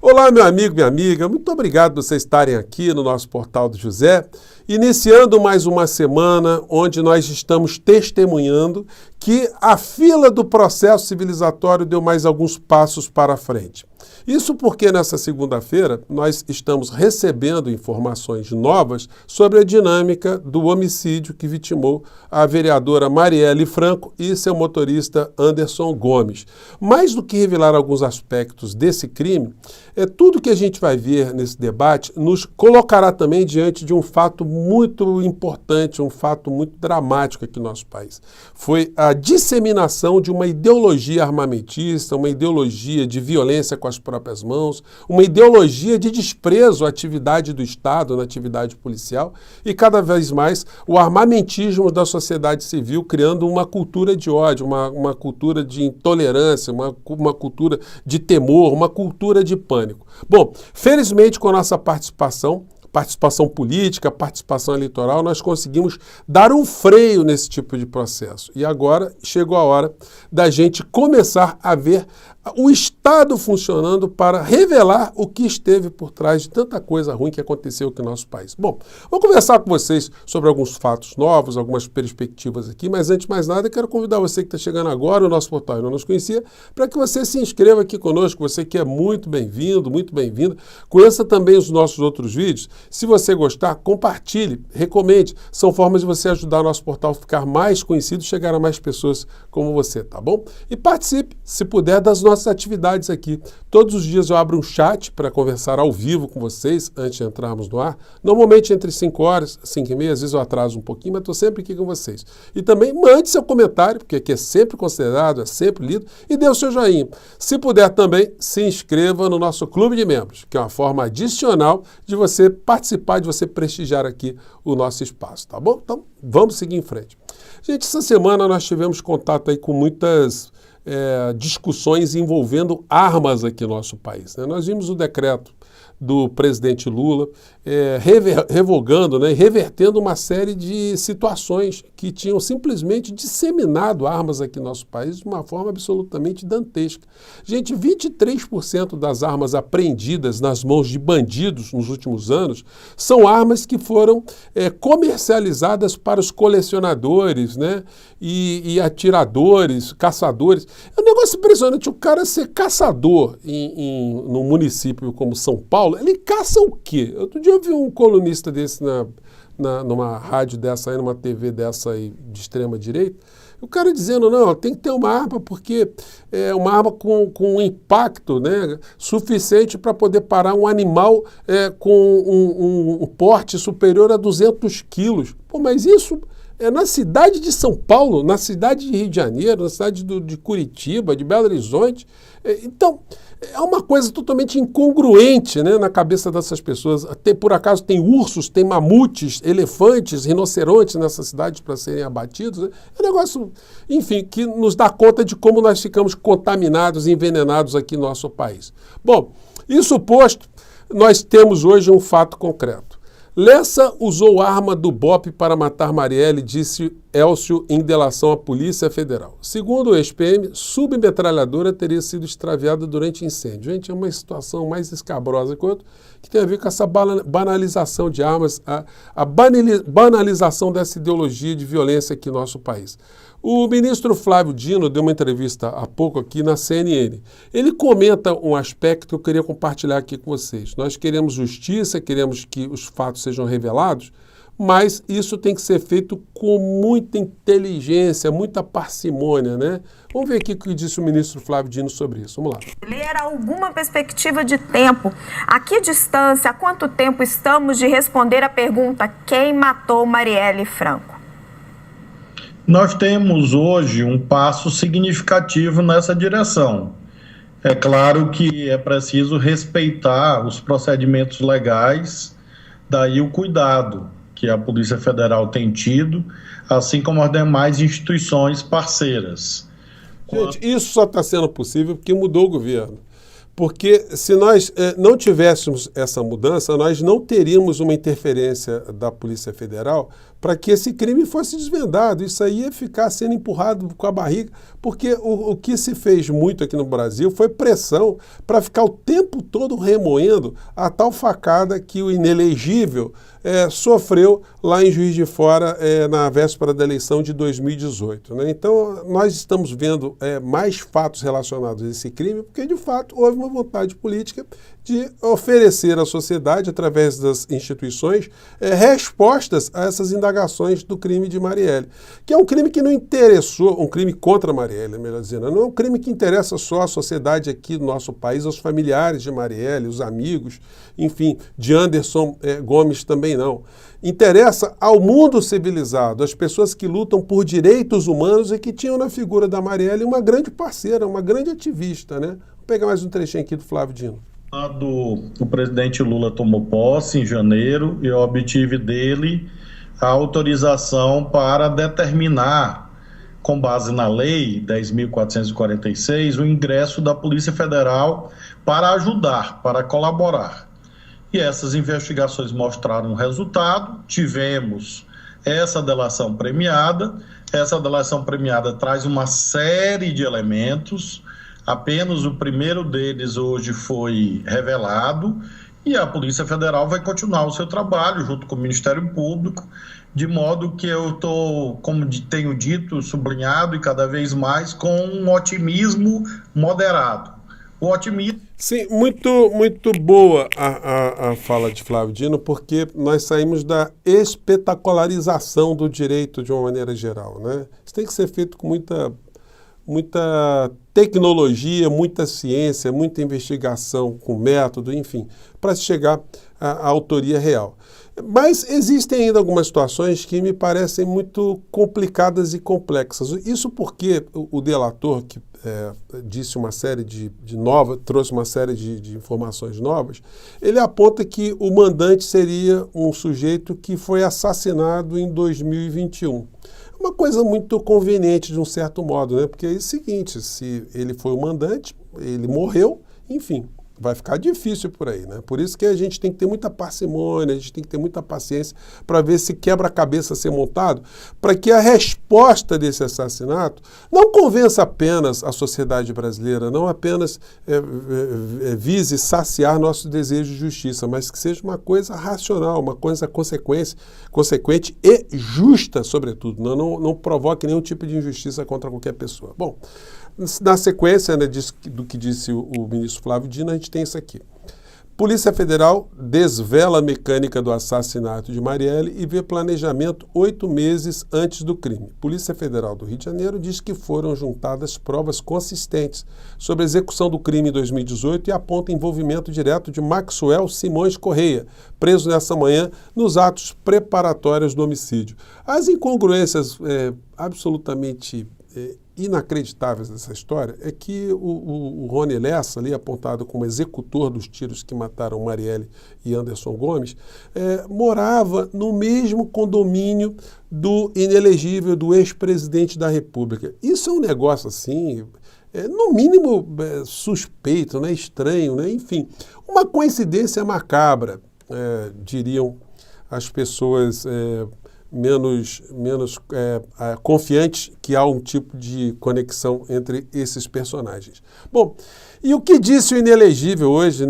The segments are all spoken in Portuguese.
Olá, meu amigo, minha amiga, muito obrigado por vocês estarem aqui no nosso Portal do José, iniciando mais uma semana onde nós estamos testemunhando que a fila do processo civilizatório deu mais alguns passos para frente. Isso porque nessa segunda-feira nós estamos recebendo informações novas sobre a dinâmica do homicídio que vitimou a vereadora Marielle Franco e seu motorista Anderson Gomes. Mais do que revelar alguns aspectos desse crime, tudo que a gente vai ver nesse debate nos colocará também diante de um fato muito importante, um fato muito dramático aqui no nosso país. Foi a disseminação de uma ideologia armamentista, uma ideologia de violência com as próprias mãos, uma ideologia de desprezo à atividade do Estado, na atividade policial, e cada vez mais o armamentismo da sociedade civil criando uma cultura de ódio, uma cultura de intolerância, uma cultura de temor, uma cultura de pânico. Bom, felizmente com a nossa participação política, participação eleitoral, nós conseguimos dar um freio nesse tipo de processo. E agora chegou a hora da gente começar a ver o Estado funcionando para revelar o que esteve por trás de tanta coisa ruim que aconteceu aqui no nosso país. Bom, vou conversar com vocês sobre alguns fatos novos, algumas perspectivas aqui, mas antes de mais nada, eu quero convidar você que está chegando agora no nosso portal e não nos conhecia, para que você se inscreva aqui conosco, você que é muito bem-vindo, muito bem-vinda. Conheça também os nossos outros vídeos. Se você gostar, compartilhe, recomende. São formas de você ajudar o nosso portal a ficar mais conhecido, chegar a mais pessoas como você, tá bom? E participe, se puder, das nossas atividades aqui. Todos os dias eu abro um chat para conversar ao vivo com vocês antes de entrarmos no ar. Normalmente entre 5 horas, 5 e meia, às vezes eu atraso um pouquinho, mas estou sempre aqui com vocês. E também mande seu comentário, porque aqui é sempre considerado, é sempre lido, e dê o seu joinha. Se puder também, se inscreva no nosso clube de membros, que é uma forma adicional de você participar, de você prestigiar aqui o nosso espaço, tá bom? Então, vamos seguir em frente. Gente, essa semana nós tivemos contato aí com muitas discussões envolvendo armas aqui no nosso país, né? Nós vimos o decreto do presidente Lula revogando, né, revertendo uma série de situações que tinham simplesmente disseminado armas aqui no nosso país de uma forma absolutamente dantesca. Gente, 23% das armas apreendidas nas mãos de bandidos nos últimos anos são armas que foram comercializadas para os colecionadores, né, e atiradores, caçadores. É um negócio impressionante, o cara ser caçador num município como São Paulo, ele caça o quê? Outro dia eu vi um colunista desse numa rádio dessa aí, numa TV dessa aí de extrema direita, o cara dizendo, não, tem que ter uma arma porque é uma arma com um impacto, né, suficiente para poder parar um animal com um porte superior a 200 quilos. Pô, mas isso é na cidade de São Paulo, na cidade de Rio de Janeiro, na cidade de Curitiba, de Belo Horizonte. Então, é uma coisa totalmente incongruente, né, na cabeça dessas pessoas. Por acaso tem ursos, tem mamutes, elefantes, rinocerontes nessas cidades para serem abatidos. Né? É um negócio, enfim, que nos dá conta de como nós ficamos contaminados e envenenados aqui no nosso país. Bom, isso posto, nós temos hoje um fato concreto. Lessa usou arma do BOPE para matar Marielle, disse Elcio em delação à Polícia Federal. Segundo o ex-PM, submetralhadora teria sido extraviada durante incêndio. Gente, é uma situação mais escabrosa que tem a ver com essa banalização de armas, a banalização dessa ideologia de violência aqui no nosso país. O ministro Flávio Dino deu uma entrevista há pouco aqui na CNN. Ele comenta um aspecto que eu queria compartilhar aqui com vocês. Nós queremos justiça, queremos que os fatos sejam revelados, mas isso tem que ser feito com muita inteligência, muita parcimônia, né? Vamos ver aqui o que disse o ministro Flávio Dino sobre isso. Vamos lá. Ler alguma perspectiva de tempo. A que distância, há quanto tempo estamos de responder a pergunta quem matou Marielle Franco? Nós temos hoje um passo significativo nessa direção. É claro que é preciso respeitar os procedimentos legais, daí o cuidado que a Polícia Federal tem tido, assim como as demais instituições parceiras. Gente, isso só está sendo possível porque mudou o governo. Porque se nós não tivéssemos essa mudança, nós não teríamos uma interferência da Polícia Federal para que esse crime fosse desvendado. Isso aí ia ficar sendo empurrado com a barriga, porque o que se fez muito aqui no Brasil foi pressão para ficar o tempo todo remoendo a tal facada que o inelegível sofreu lá em Juiz de Fora na véspera da eleição de 2018. Né? Então, nós estamos vendo mais fatos relacionados a esse crime, porque, de fato, houve uma vontade política de oferecer à sociedade, através das instituições, respostas a essas indagações do crime de Marielle, que é um crime que não interessou, um crime contra Marielle, melhor dizendo, não é um crime que interessa só à sociedade aqui do nosso país, aos familiares de Marielle, os amigos, enfim, de Anderson Gomes também não. Interessa ao mundo civilizado, às pessoas que lutam por direitos humanos e que tinham na figura da Marielle uma grande parceira, uma grande ativista, né? Vou pegar mais um trechinho aqui do Flávio Dino. O presidente Lula tomou posse em janeiro e eu obtive dele a autorização para determinar, com base na lei 10.446, o ingresso da Polícia Federal para ajudar, para colaborar. E essas investigações mostraram resultado, tivemos essa delação premiada traz uma série de elementos, apenas o primeiro deles hoje foi revelado, e a Polícia Federal vai continuar o seu trabalho junto com o Ministério Público, de modo que eu estou, como tenho dito, sublinhado e cada vez mais, com um otimismo moderado. O otimismo... Sim, muito boa a fala de Flávio Dino, porque nós saímos da espetacularização do direito de uma maneira geral, né? Isso tem que ser feito com muita tecnologia, muita ciência, muita investigação com método, enfim, para se chegar à autoria real. Mas existem ainda algumas situações que me parecem muito complicadas e complexas. Isso porque o delator, que disse uma série trouxe uma série de informações novas, ele aponta que o mandante seria um sujeito que foi assassinado em 2021. Uma coisa muito conveniente de um certo modo, né? Porque é o seguinte, se ele foi o mandante, ele morreu, enfim, vai ficar difícil por aí, né? Por isso que a gente tem que ter muita parcimônia, a gente tem que ter muita paciência para ver se quebra-cabeça ser montado, para que a resposta desse assassinato não convença apenas a sociedade brasileira, não apenas vise saciar nosso desejo de justiça, mas que seja uma coisa racional, uma coisa consequente e justa, sobretudo, não provoque nenhum tipo de injustiça contra qualquer pessoa. Bom, na sequência, né, do que disse o ministro Flávio Dino, a gente tem isso aqui. Polícia Federal desvela a mecânica do assassinato de Marielle e vê planejamento 8 meses antes do crime. Polícia Federal do Rio de Janeiro diz que foram juntadas provas consistentes sobre a execução do crime em 2018 e aponta envolvimento direto de Maxwell Simões Correia, preso nessa manhã nos atos preparatórios do homicídio. As incongruências absolutamente inacreditáveis dessa história é que o Rony Lessa, ali apontado como executor dos tiros que mataram Marielle e Anderson Gomes, morava no mesmo condomínio do inelegível, do ex-presidente da República. Isso é um negócio assim, no mínimo suspeito, né? Estranho, né? Enfim, uma coincidência macabra, diriam as pessoas menos confiantes que há um tipo de conexão entre esses personagens. Bom, e o que disse o inelegível hoje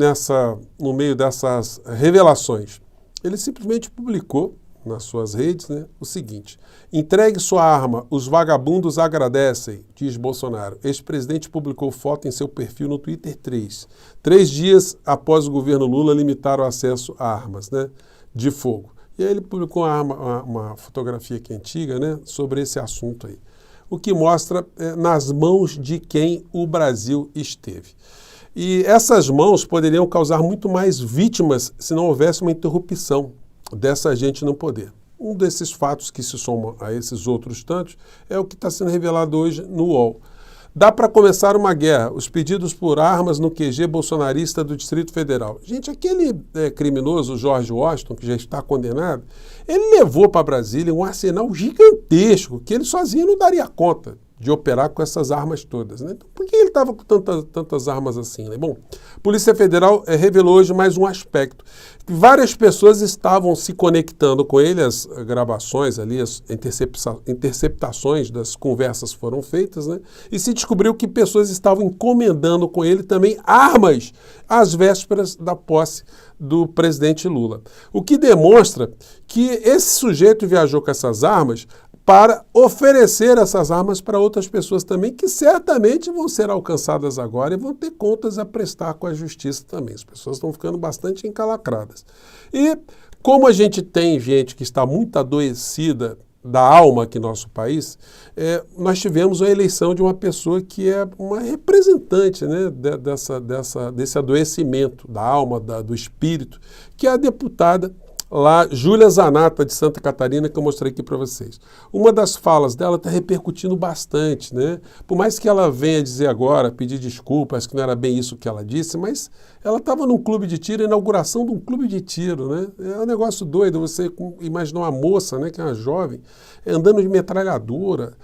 no meio dessas revelações? Ele simplesmente publicou nas suas redes, né, o seguinte: entregue sua arma, os vagabundos agradecem, diz Bolsonaro. Ex-presidente publicou foto em seu perfil no Twitter 3 dias após o governo Lula limitar o acesso a armas, né, de fogo. E aí ele publicou uma fotografia aqui antiga, né, sobre esse assunto aí, o que mostra nas mãos de quem o Brasil esteve. E essas mãos poderiam causar muito mais vítimas se não houvesse uma interrupção dessa gente no poder. Um desses fatos que se somam a esses outros tantos é o que está sendo revelado hoje no UOL. Dá para começar uma guerra. Os pedidos por armas no QG bolsonarista do Distrito Federal. Gente, aquele criminoso George Washington, que já está condenado, ele levou para Brasília um arsenal gigantesco que ele sozinho não daria conta de operar com essas armas todas, né? Então, por que ele estava com tantas armas assim, né? Bom, a Polícia Federal revelou hoje mais um aspecto. Várias pessoas estavam se conectando com ele, as gravações ali, as interceptações das conversas foram feitas, né? E se descobriu que pessoas estavam encomendando com ele também armas às vésperas da posse do presidente Lula. O que demonstra que esse sujeito viajou com essas armas para oferecer essas armas para outras pessoas também, que certamente vão ser alcançadas agora e vão ter contas a prestar com a justiça também. As pessoas estão ficando bastante encalacradas. E como a gente tem gente que está muito adoecida da alma aqui no nosso país, nós tivemos a eleição de uma pessoa que é uma representante, né, desse adoecimento da alma, do espírito, que é a deputada lá, Júlia Zanata, de Santa Catarina, que eu mostrei aqui para vocês. Uma das falas dela está repercutindo bastante, né? Por mais que ela venha dizer agora, pedir desculpas, que não era bem isso que ela disse, mas ela estava num clube de tiro, inauguração de um clube de tiro, né? É um negócio doido, você imaginar uma moça, né, que é uma jovem, andando de metralhadora.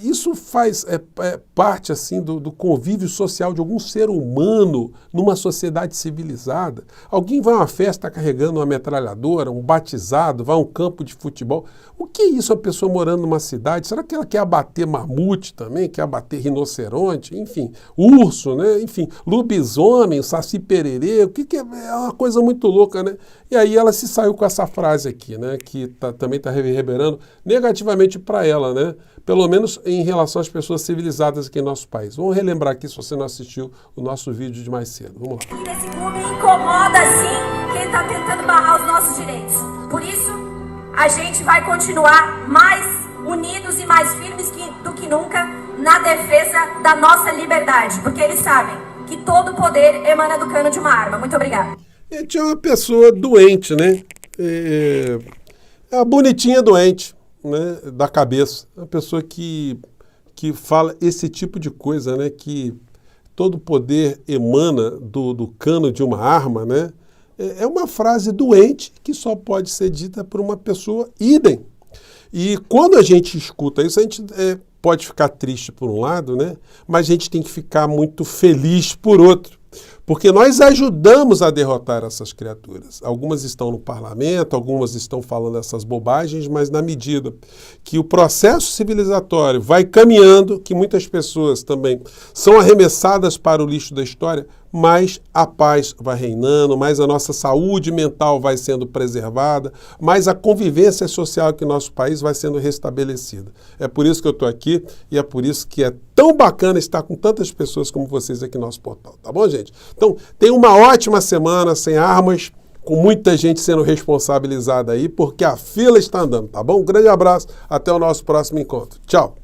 Isso faz parte assim do convívio social de algum ser humano numa sociedade civilizada. Alguém vai a uma festa carregando uma metralhadora, um batizado, vai a um campo de futebol. O que é isso, a pessoa morando numa cidade? Será que ela quer abater mamute também? Quer abater rinoceronte? Enfim, urso, né? Enfim, lobisomem, saci pererê. O que é? É uma coisa muito louca, né? E aí ela se saiu com essa frase aqui, né? Que também está reverberando negativamente para ela, né? Pelo menos em relação às pessoas civilizadas aqui em nosso país. Vamos relembrar aqui, se você não assistiu o nosso vídeo de mais cedo. Vamos lá. Esse clube incomoda, sim, quem está tentando barrar os nossos direitos. Por isso, a gente vai continuar mais unidos e mais firmes do que nunca na defesa da nossa liberdade. Porque eles sabem que todo poder emana do cano de uma arma. Muito obrigada. Gente, é uma pessoa doente, né? É a bonitinha doente, né, da cabeça. Uma pessoa que fala esse tipo de coisa, né, que todo poder emana do cano de uma arma, né, é uma frase doente que só pode ser dita por uma pessoa idem. E quando a gente escuta isso, a gente pode ficar triste por um lado, né, mas a gente tem que ficar muito feliz por outro. Porque nós ajudamos a derrotar essas criaturas. Algumas estão no parlamento, algumas estão falando essas bobagens, mas na medida que o processo civilizatório vai caminhando, que muitas pessoas também são arremessadas para o lixo da história, mais a paz vai reinando, mais a nossa saúde mental vai sendo preservada, mais a convivência social aqui no nosso país vai sendo restabelecida. É por isso que eu estou aqui e é por isso que é tão bacana estar com tantas pessoas como vocês aqui no nosso portal. Tá bom, gente? Então, tenha uma ótima semana sem armas, com muita gente sendo responsabilizada aí, porque a fila está andando, tá bom? Um grande abraço, até o nosso próximo encontro. Tchau!